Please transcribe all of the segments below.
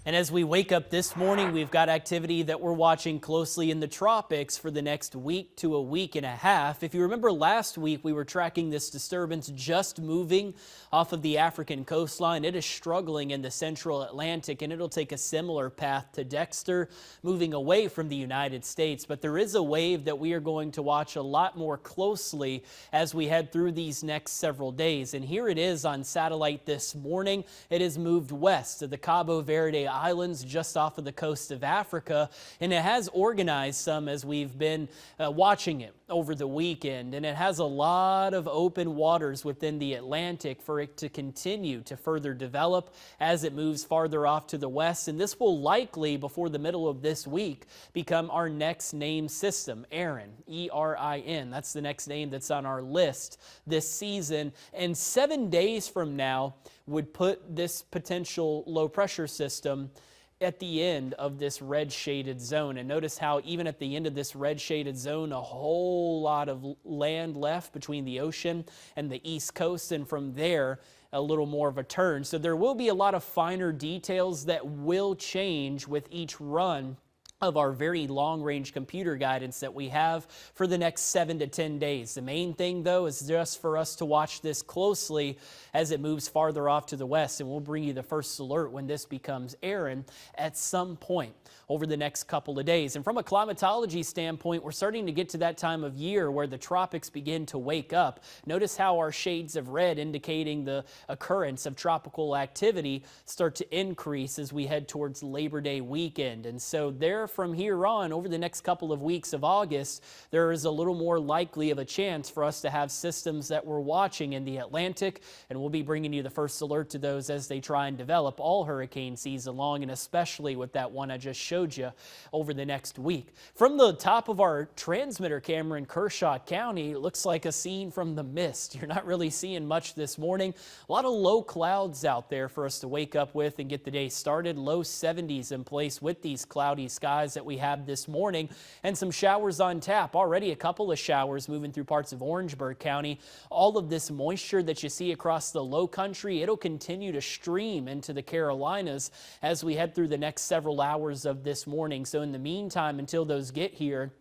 And as we wake up this morning, we've got activity that we're watching closely in the tropics for the next week to a week and a half. If you remember last week, we were tracking this disturbance just moving off of the African coastline. It is struggling in the central Atlantic, and it'll take a similar path to Dexter, moving away from the United States. But there is a wave that we are going to watch a lot more closely as we head through these next several days. And here it is on satellite this morning. It has moved west to the Cabo Verde Islands just off of the coast of Africa, and it has organized some as we've been watching it over the weekend, and it has a lot of open waters within the Atlantic for it to continue to further develop as it moves farther off to the west. And this will likely, before the middle of this week, become our next name system, Erin, E-R-I-N. That's the next name that's on our list this season, and 7 days from now would put this potential low pressure system at the end of this red shaded zone. And notice how even at the end of this red shaded zone, a whole lot of land left between the ocean and the east coast, and from there a little more of a turn. So there will be a lot of finer details that will change with each run of our very long-range computer guidance that we have for the next 7 to 10 days. The main thing, though, is just for us to watch this closely as it moves farther off to the west, and we'll bring you the first alert when this becomes Erin at some point over the next couple of days. And from a climatology standpoint, we're starting to get to that time of year where the tropics begin to wake up. Notice how our shades of red indicating the occurrence of tropical activity start to increase as we head towards Labor Day weekend. And so there, from here on, over the next couple of weeks of August, there is a little more likely of a chance for us to have systems that we're watching in the Atlantic, and we'll be bringing you the first alert to those as they try and develop all hurricane season long, and especially with that one I just showed you over the next week. From the top of our transmitter camera in Kershaw County, it looks like a scene from The Mist. You're not really seeing much this morning. A lot of low clouds out there for us to wake up with and get the day started. Low 70s in place with these cloudy skies that we have this morning, and some showers on tap. Already a couple of showers moving through parts of Orangeburg County. All of this moisture that you see across the low country, it'll continue to stream into the Carolinas as we head through the next several hours of this morning. So in the meantime, until those get here,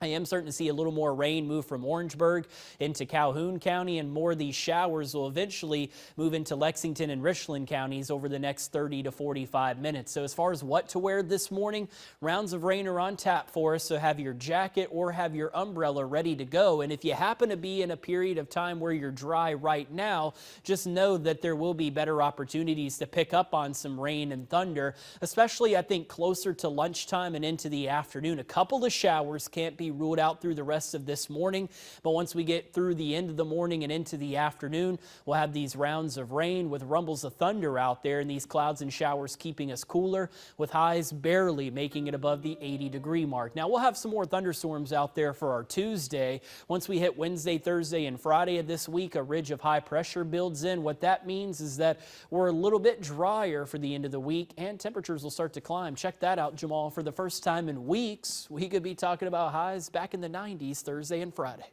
I am starting to see a little more rain move from Orangeburg into Calhoun County, and more of these showers will eventually move into Lexington and Richland counties over the next 30 to 45 minutes. So as far as what to wear this morning, rounds of rain are on tap for us, so have your jacket or have your umbrella ready to go. And if you happen to be in a period of time where you're dry right now, just know that there will be better opportunities to pick up on some rain and thunder, especially I think closer to lunchtime and into the afternoon. A couple of showers can't be ruled out through the rest of this morning, but once we get through the end of the morning and into the afternoon, we'll have these rounds of rain with rumbles of thunder out there, and these clouds and showers keeping us cooler, with highs barely making it above the 80-degree mark. Now we'll have some more thunderstorms out there for our Tuesday. Once we hit Wednesday, Thursday, and Friday of this week, a ridge of high pressure builds in. What that means is that we're a little bit drier for the end of the week, and temperatures will start to climb. Check that out, Jamal. For the first time in weeks, we could be talking about highs back in the 90s Thursday and Friday.